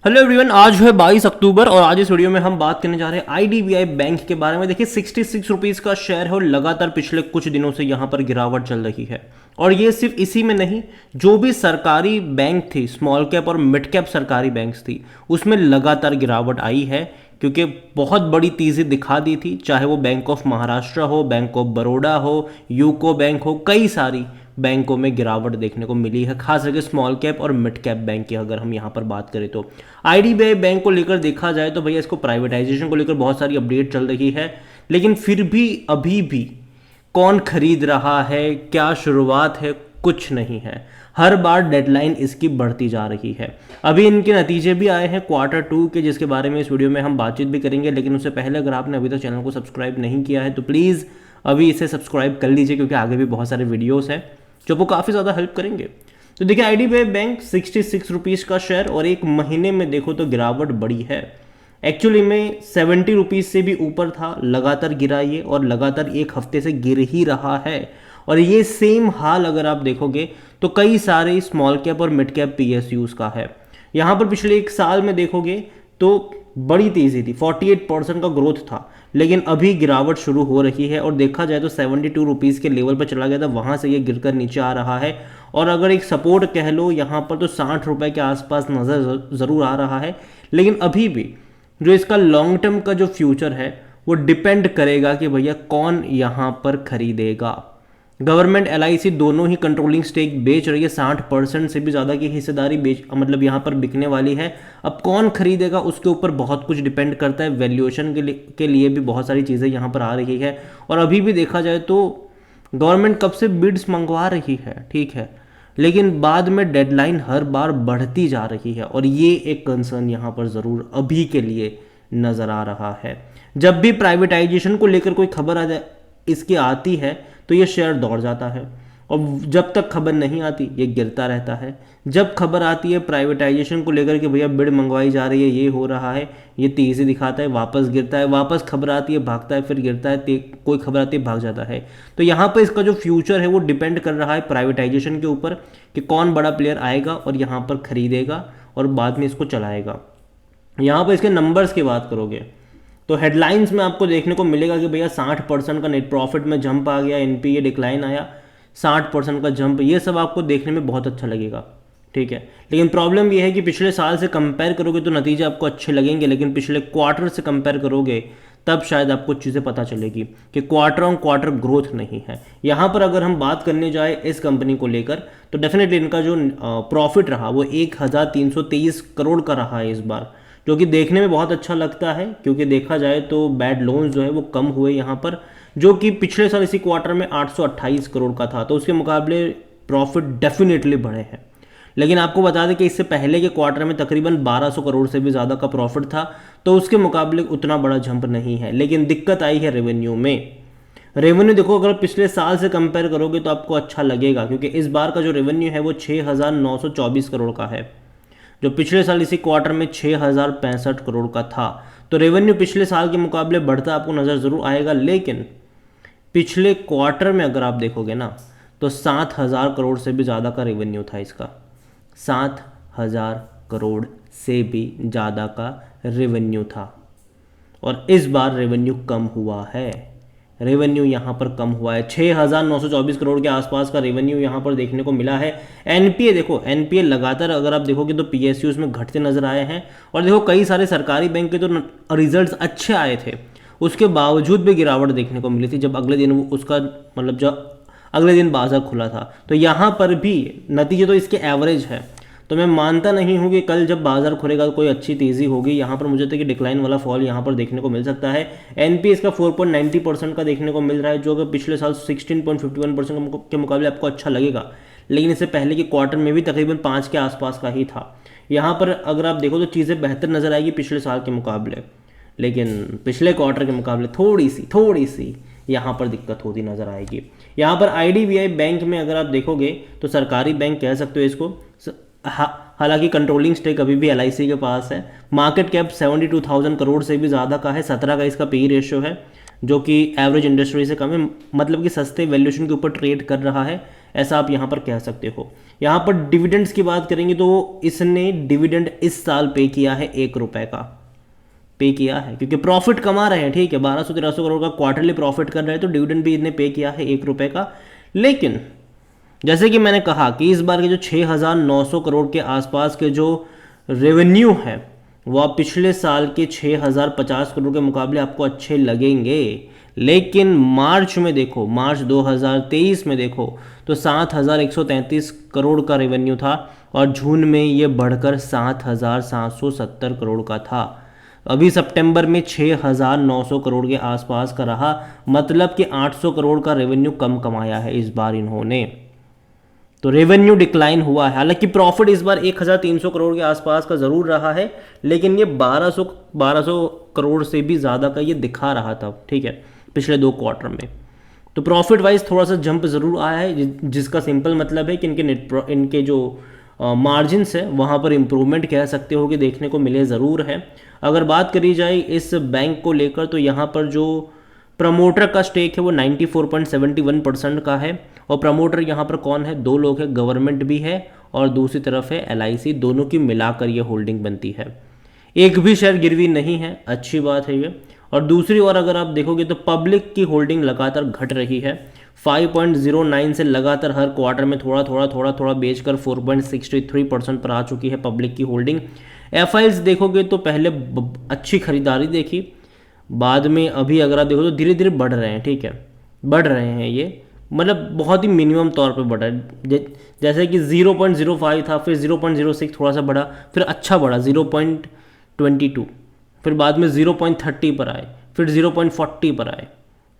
Hello everyone, आज है 22 अक्टूबर और आज इस वीडियो में हम बात करने जा रहे हैं आईडीबीआई बैंक के बारे में। देखिए 66 रुपीज़ का शेयर है और लगातार पिछले कुछ दिनों से यहाँ पर गिरावट चल रही है। और ये सिर्फ इसी में नहीं, जो भी सरकारी बैंक थी, स्मॉल कैप और मिड कैप सरकारी बैंक्स थी, उसमें लगातार गिरावट आई है क्योंकि बहुत बड़ी तेज़ी दिखा दी थी। चाहे वो बैंक ऑफ महाराष्ट्र हो, बैंक ऑफ बड़ौदा हो, यूको बैंक हो, कई सारी बैंकों में गिरावट देखने को मिली है, खास करके स्मॉल कैप और मिड कैप बैंक की अगर हम यहाँ पर बात करें तो। आईडीबीआई बैंक को लेकर देखा जाए तो भैया इसको प्राइवेटाइजेशन को लेकर बहुत सारी अपडेट चल रही है, लेकिन फिर भी अभी भी कौन खरीद रहा है, क्या शुरुआत है, कुछ नहीं है। हर बार डेडलाइन इसकी बढ़ती जा रही है। अभी इनके नतीजे भी आए हैं Q2 के, जिसके बारे में इस वीडियो में हम बातचीत भी करेंगे। लेकिन उससे पहले अगर आपने अभी तक चैनल को सब्सक्राइब नहीं किया है तो प्लीज़ अभी इसे सब्सक्राइब कर लीजिए, क्योंकि आगे भी बहुत सारे वीडियोस हैं जो वो काफ़ी ज़्यादा हेल्प करेंगे। तो देखिए आईडीबीआई बैंक 66 रुपीज़ का शेयर और एक महीने में देखो तो गिरावट बड़ी है। एक्चुअली में 70 रुपीज़ से भी ऊपर था, लगातार गिरा ये और लगातार एक हफ्ते से गिर ही रहा है। और ये सेम हाल अगर आप देखोगे तो कई सारे स्मॉल कैप और मिड कैप पीएसयूज का है। यहाँ पर पिछले एक साल में देखोगे तो बड़ी तेज़ी थी, 48% का ग्रोथ था, लेकिन अभी गिरावट शुरू हो रही है। और देखा जाए तो 72 रुपीज़ के लेवल पर चला गया था, वहाँ से ये गिरकर नीचे आ रहा है। और अगर एक सपोर्ट कह लो यहाँ पर तो 60 रुपये के आसपास नज़र ज़रूर आ रहा है। लेकिन अभी भी जो इसका लॉन्ग टर्म का जो फ्यूचर है वो डिपेंड करेगा कि भैया कौन यहाँ पर खरीदेगा। गवर्नमेंट एलआईसी दोनों ही कंट्रोलिंग स्टेक बेच रही है, 60% से भी ज़्यादा की हिस्सेदारी मतलब यहाँ पर बिकने वाली है। अब कौन खरीदेगा उसके ऊपर बहुत कुछ डिपेंड करता है। वैल्यूएशन के लिए भी बहुत सारी चीज़ें यहाँ पर आ रही है। और अभी भी देखा जाए तो गवर्नमेंट कब से बिड्स मंगवा रही है, ठीक है, लेकिन बाद में डेडलाइन हर बार बढ़ती जा रही है। और ये एक कंसर्न यहाँ पर ज़रूर अभी के लिए नज़र आ रहा है। जब भी प्राइवेटाइजेशन को लेकर कोई खबर आ जाए इसकी आती है तो ये शेयर दौड़ जाता है, और जब तक खबर नहीं आती ये गिरता रहता है। जब खबर आती है प्राइवेटाइजेशन को लेकर कि भैया बिड मंगवाई जा रही है, ये हो रहा है, ये तेज़ी दिखाता है, वापस गिरता है, वापस खबर आती है भागता है, फिर गिरता है, कोई खबर आती है भाग जाता है। तो यहाँ पर इसका जो फ्यूचर है वो डिपेंड कर रहा है प्राइवेटाइजेशन के ऊपर कि कौन बड़ा प्लेयर आएगा और यहाँ पर खरीदेगा और बाद में इसको चलाएगा। यहाँ पर इसके नंबर्स की बात करोगे तो हेडलाइंस में आपको देखने को मिलेगा कि भैया 60% का नेट प्रॉफिट में जंप आ गया, एनपीए डिक्लाइन आया, 60% का जंप, ये सब आपको देखने में बहुत अच्छा लगेगा, ठीक है। लेकिन प्रॉब्लम ये है कि पिछले साल से कंपेयर करोगे तो नतीजे आपको अच्छे लगेंगे, लेकिन पिछले क्वार्टर से कंपेयर करोगे तब शायद आपको चीज़ें पता चलेगी कि क्वार्टर ऑन क्वार्टर ग्रोथ नहीं है। यहाँ पर अगर हम बात करने जाए इस कंपनी को लेकर तो डेफिनेटली इनका जो प्रॉफिट रहा वो 1323 करोड़ का रहा है इस बार, जो कि देखने में बहुत अच्छा लगता है। क्योंकि देखा जाए तो बैड लोन्स जो है वो कम हुए यहाँ पर, जो कि पिछले साल इसी क्वार्टर में 828 करोड़ का था, तो उसके मुकाबले प्रॉफिट डेफिनेटली बढ़े हैं। लेकिन आपको बता दें कि इससे पहले के क्वार्टर में तकरीबन 1200 करोड़ से भी ज़्यादा का प्रॉफिट था, तो उसके मुकाबले उतना बड़ा जंप नहीं है। लेकिन दिक्कत आई है रेवेन्यू में। रेवेन्यू देखो अगर पिछले साल से कंपेयर करोगे तो आपको अच्छा लगेगा, क्योंकि इस बार का जो रेवेन्यू है वो 6924 करोड़ का है, जो पिछले साल इसी क्वार्टर में 6065 करोड़ का था। तो रेवेन्यू पिछले साल के मुकाबले बढ़ता आपको नज़र ज़रूर आएगा। लेकिन पिछले क्वार्टर में अगर आप देखोगे ना तो 7000 करोड़ से भी ज़्यादा का रेवेन्यू था इसका, 7000 करोड़ से भी ज़्यादा का रेवेन्यू था। और इस बार रेवेन्यू कम हुआ है, रेवेन्यू यहाँ पर कम हुआ है, 6924 करोड़ के आसपास का रेवेन्यू यहाँ पर देखने को मिला है। एनपीए देखो, एनपीए लगातार अगर आप देखोगे तो पीएसयूज में घटते नजर आए हैं। और देखो कई सारे सरकारी बैंक के तो रिजल्ट्स अच्छे आए थे, उसके बावजूद भी गिरावट देखने को मिली थी जब अगले दिन उसका मतलब जब अगले दिन बाजार खुला था। तो यहाँ पर भी नतीजे तो इसके एवरेज है, तो मैं मानता नहीं हूँ कि कल जब बाजार खुलेगा तो कोई अच्छी तेज़ी होगी। यहाँ पर मुझे लगता है कि डिक्लाइन वाला फॉल यहाँ पर देखने को मिल सकता है। एनपीए इसका 4.90% का देखने को मिल रहा है, जो कि पिछले साल 16.51% के मुकाबले आपको अच्छा लगेगा। लेकिन इससे पहले के क्वार्टर में भी तकरीबन 5 के आसपास का ही था। यहाँ पर अगर आप देखो तो चीज़ें बेहतर नज़र आएगी पिछले साल के मुकाबले, लेकिन पिछले क्वार्टर के मुकाबले थोड़ी सी यहाँ पर दिक्कत होती नज़र आएगी। यहाँ पर आईडीबीआई बैंक में अगर आप देखोगे तो सरकारी बैंक कह सकते हो इसको, हालांकि कंट्रोलिंग स्टेक अभी भी एलआईसी के पास है। मार्केट कैप 72,000 करोड़ से भी ज़्यादा का है, 17 का इसका पी रेशियो है, जो कि एवरेज इंडस्ट्री से कम है, मतलब कि सस्ते वैल्यूएशन के ऊपर ट्रेड कर रहा है। ऐसा आप यहाँ पर कह सकते हो। यहाँ पर डिविडेंड्स की बात करेंगे तो इसने डिविडेंड इस साल पे किया है 1 रुपये का पे किया है, क्योंकि प्रॉफिट कमा रहे हैं, ठीक है, 1200-1300 करोड़ का क्वार्टरली प्रॉफिट कर रहे हैं, तो डिविडेंड भी इतने पे किया है 1 रुपये का। लेकिन जैसे कि मैंने कहा कि इस बार के जो 6,900 करोड़ के आसपास के जो रेवेन्यू है वो आप पिछले साल के 6,050 करोड़ के मुकाबले आपको अच्छे लगेंगे। लेकिन मार्च में देखो, मार्च 2023 में देखो तो 7,133 करोड़ का रेवेन्यू था और जून में ये बढ़कर 7,770 करोड़ का था। अभी सितंबर में 6,900 करोड़ के आसपास का रहा, मतलब कि 800 करोड़ का रेवेन्यू कम कमाया है इस बार इन्होंने। तो रेवेन्यू डिक्लाइन हुआ है। हालांकि प्रॉफिट इस बार 1,300 करोड़ के आसपास का ज़रूर रहा है, लेकिन ये 1200 करोड़ से भी ज़्यादा का ये दिखा रहा था, ठीक है, पिछले 2 क्वार्टर में। तो प्रॉफिट वाइज थोड़ा सा जंप ज़रूर आया है, जिसका सिंपल मतलब है कि इनके जो मार्जिन्स है वहाँ पर इम्प्रूवमेंट कह सकते हो कि देखने को मिले ज़रूर है। अगर बात करी जाए इस बैंक को लेकर तो यहाँ पर जो प्रमोटर का स्टेक है वो 94.71% का है। और प्रमोटर यहाँ पर कौन है? 2 लोग हैं, गवर्नमेंट भी है और दूसरी तरफ है LIC, दोनों की मिलाकर ये होल्डिंग बनती है। एक भी शेयर गिरवी नहीं है, अच्छी बात है ये। और दूसरी ओर अगर आप देखोगे तो पब्लिक की होल्डिंग लगातार घट रही है, 5.09 से लगातार हर क्वार्टर में थोड़ा बेचकर 4.63% पर आ चुकी है पब्लिक की होल्डिंग। FIs देखोगे तो पहले अच्छी खरीदारी देखी, बाद में अभी अगर आप देखो तो धीरे धीरे बढ़ रहे हैं, ठीक है, बढ़ रहे हैं ये, मतलब बहुत ही मिनिमम तौर पे बढ़ा है। जैसे कि 0.05 था, फिर 0.06 थोड़ा सा बढ़ा, फिर अच्छा बढ़ा 0.22, फिर बाद में 0.30 पर आए, फिर 0.40 पर आए,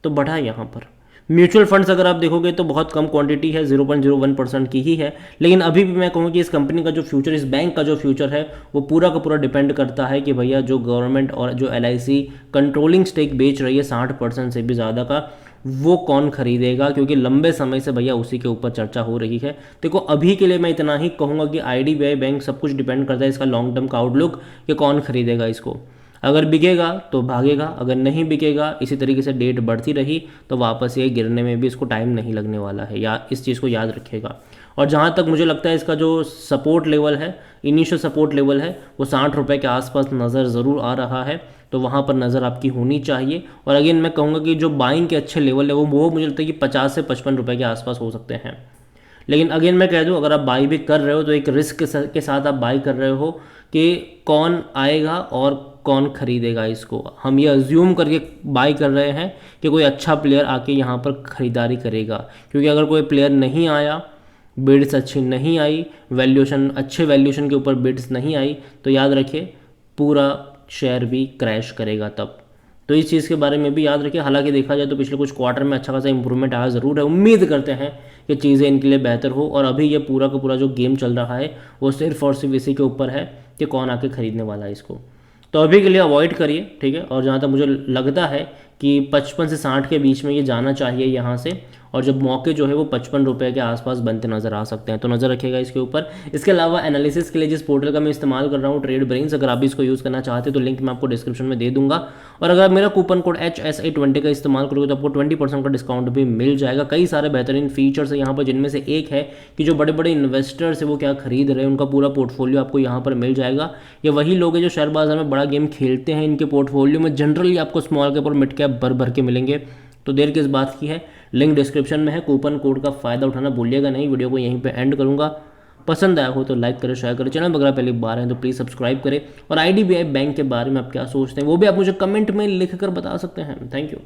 तो बढ़ा यहाँ पर। म्यूचुअल फंड्स अगर आप देखोगे तो बहुत कम क्वांटिटी है, 0.01% की ही है। लेकिन अभी भी मैं कहूँ कि इस कंपनी का जो फ्यूचर, इस बैंक का जो फ्यूचर है वो पूरा का पूरा डिपेंड करता है कि भैया जो गवर्नमेंट और जो LIC कंट्रोलिंग स्टेक बेच रही है 60% से भी ज़्यादा का, वो कौन खरीदेगा, क्योंकि लंबे समय से भैया उसी के ऊपर चर्चा हो रही है। देखो अभी के लिए मैं इतना ही कहूँगा कि IDBI बैंक, सब कुछ डिपेंड करता है इसका लॉन्ग टर्म का आउटलुक कि कौन खरीदेगा इसको। अगर बिकेगा तो भागेगा, अगर नहीं बिकेगा, इसी तरीके से डेट बढ़ती रही तो वापस ये गिरने में भी इसको टाइम नहीं लगने वाला है, या इस चीज़ को याद रखिएगा। और जहाँ तक मुझे लगता है इसका जो सपोर्ट लेवल है, इनिशियल सपोर्ट लेवल है, वो 60 रुपये के आसपास नज़र ज़रूर आ रहा है, तो वहाँ पर नज़र आपकी होनी चाहिए। और अगेन मैं कहूँगा कि जो बाइंग के अच्छे लेवल है वो मुझे लगता है कि 50 से 55 रुपये के आसपास हो सकते हैं। लेकिन अगेन मैं कह दूँ, अगर आप बाई भी कर रहे हो तो एक रिस्क के साथ आप बाई कर रहे हो कि कौन आएगा और कौन खरीदेगा इसको। हम ये अज्यूम करके बाई कर रहे हैं कि कोई अच्छा प्लेयर आके यहाँ पर ख़रीदारी करेगा, क्योंकि अगर कोई प्लेयर नहीं आया, बिड्स अच्छी नहीं आई, वैल्यूएशन, अच्छे वैल्यूएशन के ऊपर बिड्स नहीं आई, तो याद रखिए पूरा शेयर भी क्रैश करेगा तब। तो इस चीज़ के बारे में भी याद रखिए। हालांकि देखा जाए तो पिछले कुछ क्वार्टर में अच्छा खासा इंप्रूवमेंट आया ज़रूर है, उम्मीद करते हैं कि चीज़ें इनके लिए बेहतर हो। और अभी ये पूरा का पूरा जो गेम चल रहा है वो सिर्फ और सिर्फ इसी के ऊपर है कि कौन आके ख़रीदने वाला है इसको। तो अभी के लिए अवॉइड करिए, ठीक है। और जहाँ तक मुझे लगता है कि 55 से 60 के बीच में ये जाना चाहिए यहाँ से, और जब मौके जो है वो 55 रुपये के आसपास बनते नज़र आ सकते हैं, तो नज़र रखिएगा इसके ऊपर। इसके अलावा एनालिसिस के लिए जिस पोर्टल का मैं इस्तेमाल कर रहा हूँ, ट्रेड ब्रेन्स, अगर आप भी इसको यूज़ करना चाहते हैं तो लिंक मैं आपको डिस्क्रिप्शन में दे दूंगा। और अगर मेरा कूपन कोड HSA20 का इस्तेमाल करोगे तो आपको 20% का डिस्काउंट भी मिल जाएगा। कई सारे बेहतरीन फीचर्स है यहाँ पर, जिनमें से एक है कि जो बड़े बड़े इन्वेस्टर्स है वो क्या खरीद रहे हैं, उनका पूरा पोर्टफोलियो आपको यहाँ पर मिल जाएगा। ये वही लोग हैं जो शेयर बाजार में बड़ा गेम खेलते हैं, इनके पोर्टफोलियो में जनरली आपको स्मॉल कैप और मिड कैप भर के मिलेंगे। तो देर किस बात की है, लिंक डिस्क्रिप्शन में है, कूपन कोड का फ़ायदा उठाना भूलिएगा नहीं। वीडियो को यहीं पे एंड करूँगा, पसंद आया हो तो लाइक करें, शेयर करें, चैनल वगैरह पहली बार हैं तो प्लीज़ सब्सक्राइब करें। और IDBI बैंक के बारे में आप क्या सोचते हैं वो भी आप मुझे कमेंट में लिख कर बता सकते हैं। Thank you.